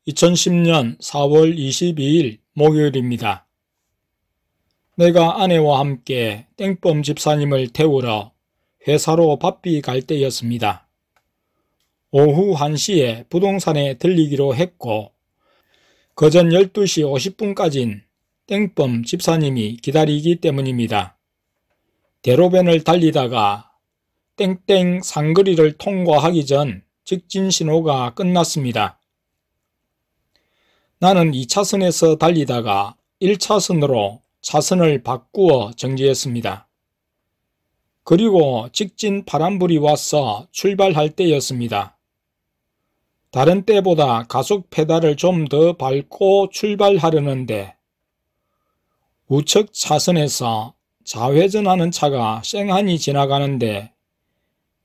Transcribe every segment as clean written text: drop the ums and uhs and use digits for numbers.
2010년 4월 22일 목요일입니다. 내가 아내와 함께 땡범 집사님을 태우러 회사로 바삐 갈 때였습니다. 오후 1시에 부동산에 들리기로 했고 그전 12시 50분까지는 땡범 집사님이 기다리기 때문입니다. 대로변을 달리다가 땡땡 상거리를 통과하기 전 직진 신호가 끝났습니다. 나는 2차선에서 달리다가 1차선으로 차선을 바꾸어 정지했습니다. 그리고 직진 파란불이 와서 출발할 때였습니다. 다른 때보다 가속 페달을 좀 더 밟고 출발하려는데 우측 차선에서 좌회전하는 차가 쌩하니 지나가는데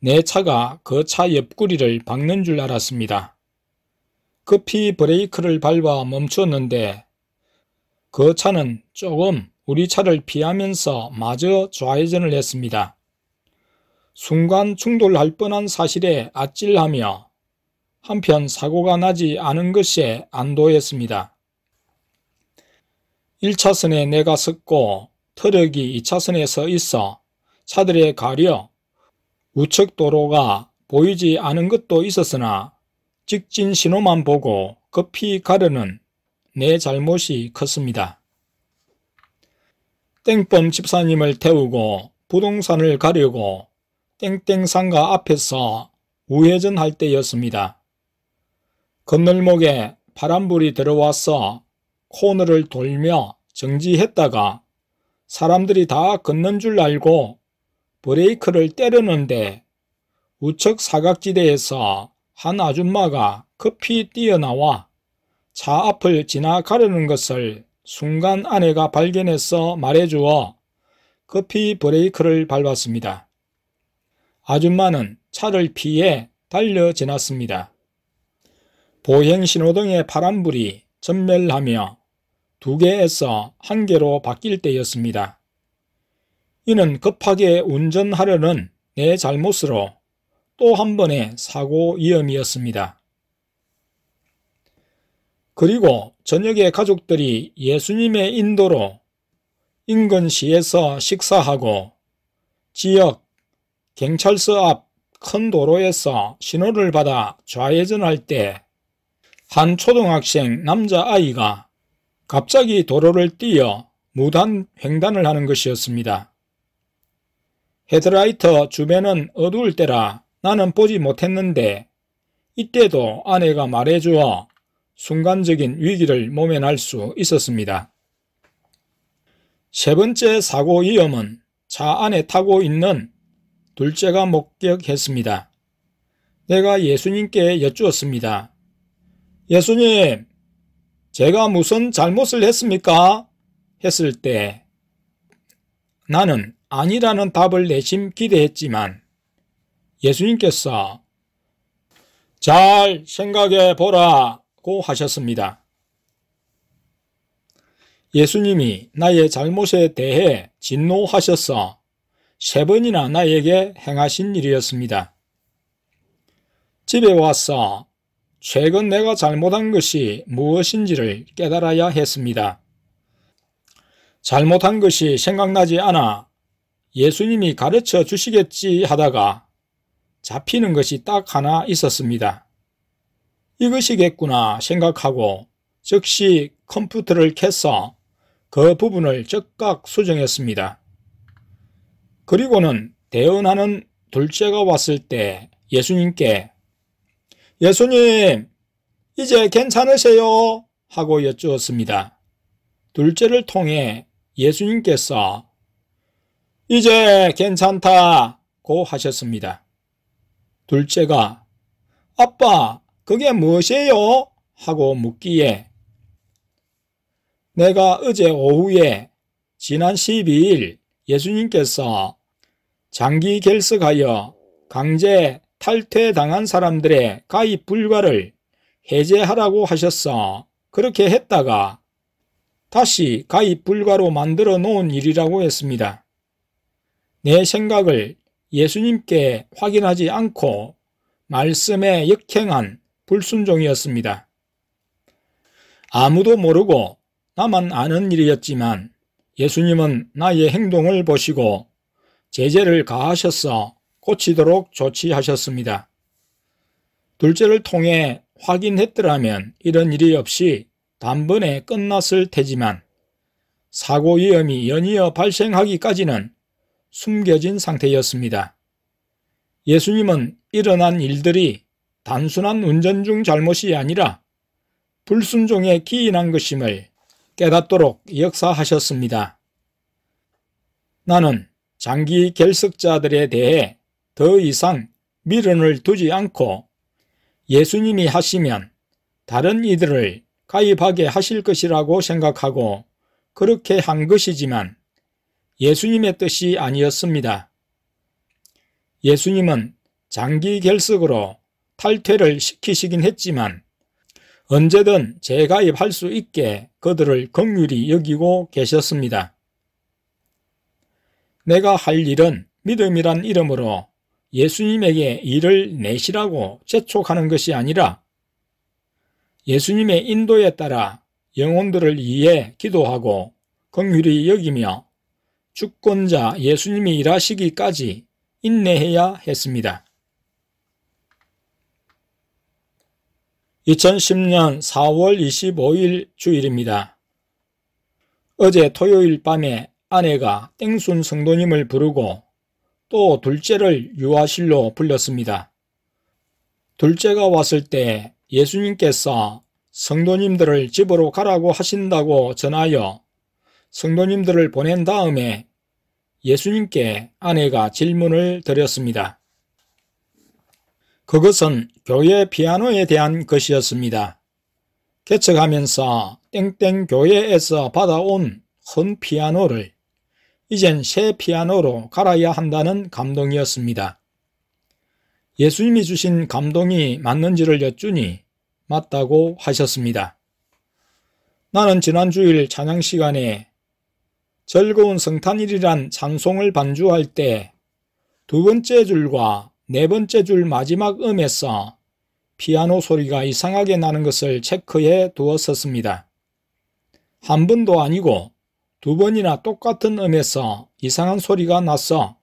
내 차가 그 차 옆구리를 박는 줄 알았습니다. 급히 브레이크를 밟아 멈췄는데 그 차는 조금 우리 차를 피하면서 마저 좌회전을 했습니다. 순간 충돌할 뻔한 사실에 아찔하며 한편 사고가 나지 않은 것에 안도했습니다. 1차선에 내가 섰고 트럭이 2차선에 서 있어 차들에 가려 우측 도로가 보이지 않은 것도 있었으나 직진 신호만 보고 급히 가려는 내 잘못이 컸습니다. 땡범 집사님을 태우고 부동산을 가려고 땡땡상가 앞에서 우회전할 때였습니다. 건널목에 파란불이 들어와서 코너를 돌며 정지했다가 사람들이 다 걷는 줄 알고 브레이크를 때렸는데 우측 사각지대에서 한 아줌마가 급히 뛰어나와 차 앞을 지나가려는 것을 순간 아내가 발견해서 말해주어 급히 브레이크를 밟았습니다. 아줌마는 차를 피해 달려 지났습니다. 보행신호등의 파란불이 전멸하며 2개에서 1개로 바뀔 때였습니다. 이는 급하게 운전하려는 내 잘못으로 또 한 번의 사고 위험이었습니다. 그리고 저녁에 가족들이 예수님의 인도로 인근시에서 식사하고 지역 경찰서 앞 큰 도로에서 신호를 받아 좌회전할 때 한 초등학생 남자아이가 갑자기 도로를 뛰어 무단 횡단을 하는 것이었습니다. 헤드라이트 주변은 어두울 때라 나는 보지 못했는데 이때도 아내가 말해주어 순간적인 위기를 모면할 수 있었습니다. 세 번째 사고 위험은 차 안에 타고 있는 둘째가 목격했습니다. 내가 예수님께 여쭈었습니다. 예수님, 제가 무슨 잘못을 했습니까? 했을 때 나는 아니라는 답을 내심 기대했지만 예수님께서 잘 생각해 보라고 하셨습니다. 예수님이 나의 잘못에 대해 진노하셔서 3번이나 나에게 행하신 일이었습니다. 집에 와서 최근 내가 잘못한 것이 무엇인지를 깨달아야 했습니다. 잘못한 것이 생각나지 않아 예수님이 가르쳐 주시겠지 하다가 잡히는 것이 딱 하나 있었습니다. 이것이겠구나 생각하고 즉시 컴퓨터를 켜서 그 부분을 즉각 수정했습니다. 그리고는 대언하는 둘째가 왔을 때 예수님께 예수님, 이제 괜찮으세요? 하고 여쭈었습니다. 둘째를 통해 예수님께서 이제 괜찮다고 하셨습니다. 둘째가 아빠, 그게 무엇이에요? 하고 묻기에 내가 어제 오후에 지난 12일 예수님께서 장기 결석하여 강제 탈퇴당한 사람들의 가입 불가를 해제하라고 하셔서 그렇게 했다가 다시 가입 불가로 만들어 놓은 일이라고 했습니다. 내 생각을 예수님께 확인하지 않고 말씀에 역행한 불순종이었습니다. 아무도 모르고 나만 아는 일이었지만 예수님은 나의 행동을 보시고 제재를 가하셔서 고치도록 조치하셨습니다. 둘째를 통해 확인했더라면 이런 일이 없이 단번에 끝났을 테지만 사고 위험이 연이어 발생하기까지는 숨겨진 상태였습니다. 예수님은 일어난 일들이 단순한 운전 중 잘못이 아니라 불순종에 기인한 것임을 깨닫도록 역사하셨습니다. 나는 장기 결석자들에 대해 더 이상 미련을 두지 않고 예수님이 하시면 다른 이들을 가입하게 하실 것이라고 생각하고 그렇게 한 것이지만 예수님의 뜻이 아니었습니다. 예수님은 장기 결석으로 탈퇴를 시키시긴 했지만 언제든 재가입할 수 있게 그들을 긍휼히 여기고 계셨습니다. 내가 할 일은 믿음이란 이름으로 예수님에게 일을 내시라고 재촉하는 것이 아니라 예수님의 인도에 따라 영혼들을 위해 기도하고 긍휼히 여기며 주권자 예수님이 일하시기까지 인내해야 했습니다. 2010년 4월 25일 주일입니다. 어제 토요일 밤에 아내가 땡순 성도님을 부르고 또 둘째를 유아실로 불렀습니다. 둘째가 왔을 때 예수님께서 성도님들을 집으로 가라고 하신다고 전하여 성도님들을 보낸 다음에 예수님께 아내가 질문을 드렸습니다. 그것은 교회 피아노에 대한 것이었습니다. 개척하면서 땡땡 교회에서 받아온 헌 피아노를 이젠 새 피아노로 갈아야 한다는 감동이었습니다. 예수님이 주신 감동이 맞는지를 여쭈니 맞다고 하셨습니다. 나는 지난 주일 찬양 시간에 즐거운 성탄일이란 찬송을 반주할 때 두 번째 줄과 네 번째 줄 마지막 음에서 피아노 소리가 이상하게 나는 것을 체크해 두었었습니다. 한 번도 아니고 두 번이나 똑같은 음에서 이상한 소리가 나서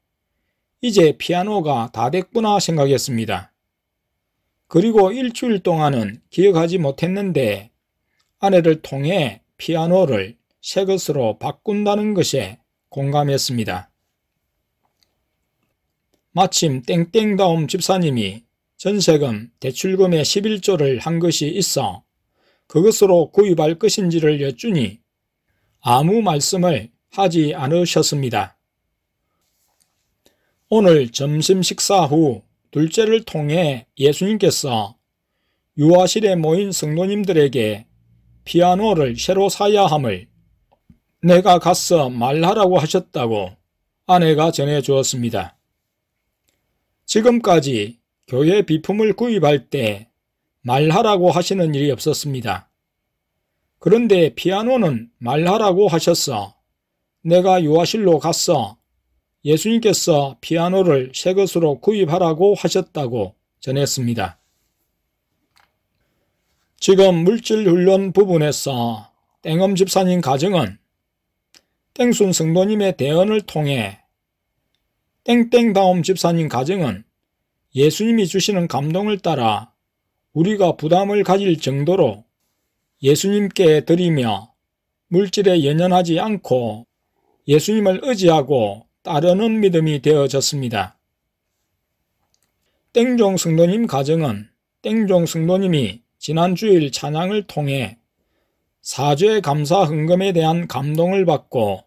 이제 피아노가 다 됐구나 생각했습니다. 그리고 일주일 동안은 기억하지 못했는데 아내를 통해 피아노를 새 것으로 바꾼다는 것에 공감했습니다. 마침 땡땡다움 집사님이 전세금 대출금의 11조를 한 것이 있어 그것으로 구입할 것인지를 여쭈니 아무 말씀을 하지 않으셨습니다. 오늘 점심 식사 후 둘째를 통해 예수님께서 유아실에 모인 성도님들에게 피아노를 새로 사야 함을 내가 가서 말하라고 하셨다고 아내가 전해 주었습니다. 지금까지 교회 비품을 구입할 때 말하라고 하시는 일이 없었습니다. 그런데 피아노는 말하라고 하셨어 내가 유아실로 갔어 예수님께서 피아노를 새 것으로 구입하라고 하셨다고 전했습니다. 지금 물질훈련 부분에서 땡엄 집사님 가정은 땡순 성도님의 대언을 통해 땡땡다움 집사님 가정은 예수님이 주시는 감동을 따라 우리가 부담을 가질 정도로 예수님께 드리며 물질에 연연하지 않고 예수님을 의지하고 따르는 믿음이 되어졌습니다. 땡종 성도님 가정은 땡종 성도님이 지난 주일 찬양을 통해 사죄 감사 헌금에 대한 감동을 받고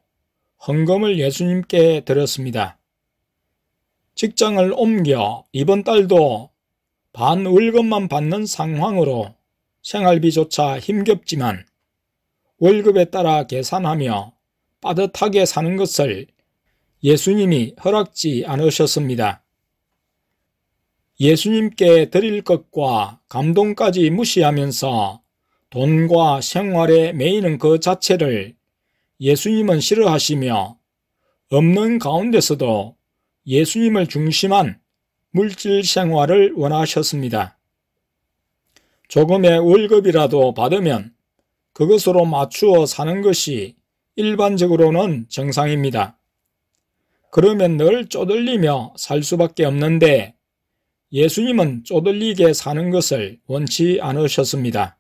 헌금을 예수님께 드렸습니다. 직장을 옮겨 이번 달도 반 월급만 받는 상황으로 생활비조차 힘겹지만 월급에 따라 계산하며 빠듯하게 사는 것을 예수님이 허락지 않으셨습니다. 예수님께 드릴 것과 감동까지 무시하면서 돈과 생활에 매이는 그 자체를 예수님은 싫어하시며 없는 가운데서도 예수님을 중심한 물질 생활을 원하셨습니다. 조금의 월급이라도 받으면 그것으로 맞추어 사는 것이 일반적으로는 정상입니다. 그러면 늘 쪼들리며 살 수밖에 없는데 예수님은 쪼들리게 사는 것을 원치 않으셨습니다.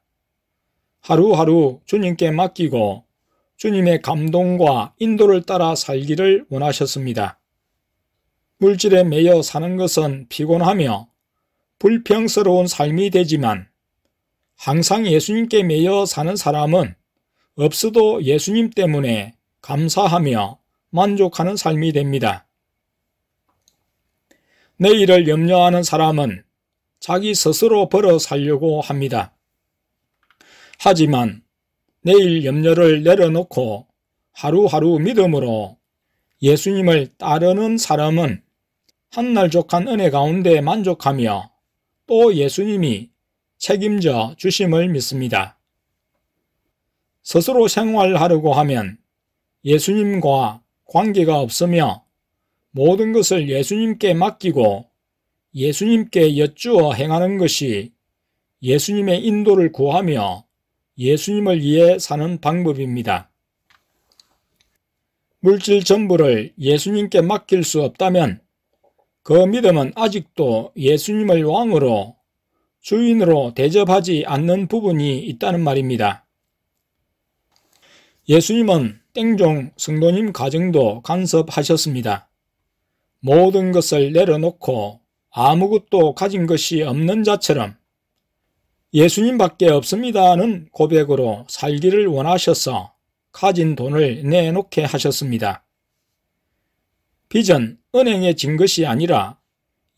하루하루 주님께 맡기고 주님의 감동과 인도를 따라 살기를 원하셨습니다. 물질에 매여 사는 것은 피곤하며 불평스러운 삶이 되지만 항상 예수님께 매여 사는 사람은 없어도 예수님 때문에 감사하며 만족하는 삶이 됩니다. 내일을 염려하는 사람은 자기 스스로 벌어 살려고 합니다. 하지만 내일 염려를 내려놓고 하루하루 믿음으로 예수님을 따르는 사람은 한날족한 은혜 가운데 만족하며 또 예수님이 책임져 주심을 믿습니다. 스스로 생활하려고 하면 예수님과 관계가 없으며 모든 것을 예수님께 맡기고 예수님께 여쭈어 행하는 것이 예수님의 인도를 구하며 예수님을 위해 사는 방법입니다. 물질 전부를 예수님께 맡길 수 없다면 그 믿음은 아직도 예수님을 왕으로 주인으로 대접하지 않는 부분이 있다는 말입니다. 예수님은 땡종 성도님 가정도 간섭하셨습니다. 모든 것을 내려놓고 아무것도 가진 것이 없는 자처럼 예수님밖에 없습니다는 고백으로 살기를 원하셔서 가진 돈을 내놓게 하셨습니다. 빚은 은행에 진 것이 아니라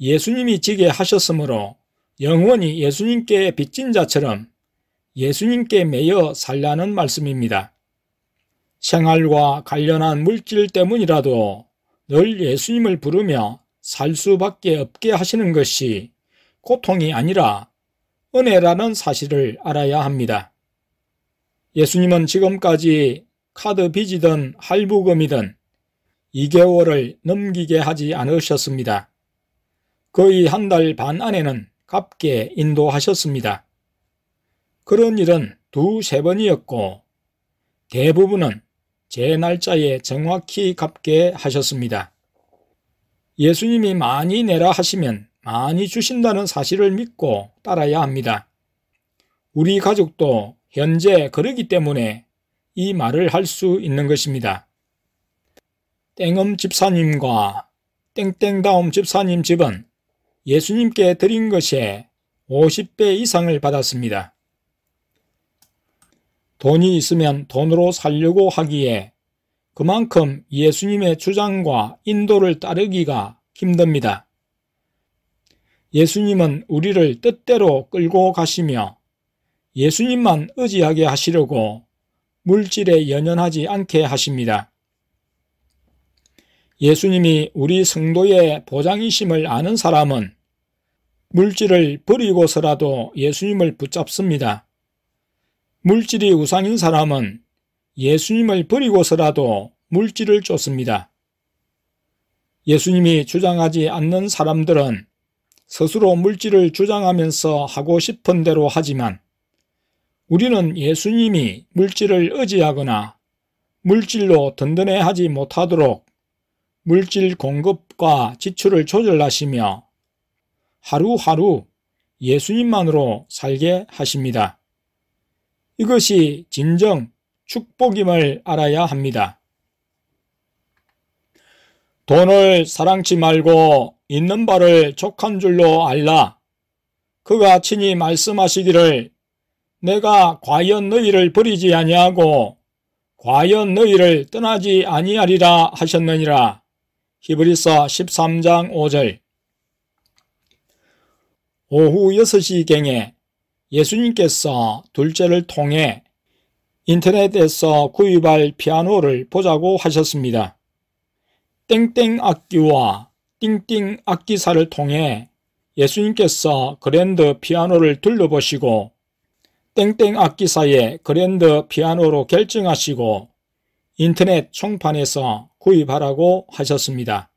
예수님이 지게 하셨으므로 영원히 예수님께 빚진 자처럼 예수님께 매여 살라는 말씀입니다. 생활과 관련한 물질 때문이라도 늘 예수님을 부르며 살 수밖에 없게 하시는 것이 고통이 아니라 은혜라는 사실을 알아야 합니다. 예수님은 지금까지 카드 빚이든 할부금이든 2개월을 넘기게 하지 않으셨습니다. 거의 한 달 반 안에는 갚게 인도하셨습니다. 그런 일은 2-3번이었고 대부분은 제 날짜에 정확히 갚게 하셨습니다. 예수님이 많이 내라 하시면 많이 주신다는 사실을 믿고 따라야 합니다. 우리 가족도 현재 그러기 때문에 이 말을 할 수 있는 것입니다. 땡엄 집사님과 땡땡다움 집사님 집은 예수님께 드린 것에 50배 이상을 받았습니다. 돈이 있으면 돈으로 살려고 하기에 그만큼 예수님의 주장과 인도를 따르기가 힘듭니다. 예수님은 우리를 뜻대로 끌고 가시며 예수님만 의지하게 하시려고 물질에 연연하지 않게 하십니다. 예수님이 우리 성도의 보장이심을 아는 사람은 물질을 버리고서라도 예수님을 붙잡습니다. 물질이 우상인 사람은 예수님을 버리고서라도 물질을 쫓습니다. 예수님이 주장하지 않는 사람들은 스스로 물질을 주장하면서 하고 싶은 대로 하지만 우리는 예수님이 물질을 의지하거나 물질로 든든해하지 못하도록 물질 공급과 지출을 조절하시며 하루하루 예수님만으로 살게 하십니다. 이것이 진정 축복임을 알아야 합니다. 돈을 사랑치 말고 있는 바를 족한 줄로 알라. 그가 친히 말씀하시기를 내가 과연 너희를 버리지 아니하고 과연 너희를 떠나지 아니하리라 하셨느니라. 히브리서 13장 5절. 오후 6시경에 예수님께서 둘째를 통해 인터넷에서 구입할 피아노를 보자고 하셨습니다. 땡땡 악기와 띵띵 악기사를 통해 예수님께서 그랜드 피아노를 둘러보시고 땡땡 악기사의 그랜드 피아노로 결정하시고 인터넷 총판에서 구입하라고 하셨습니다.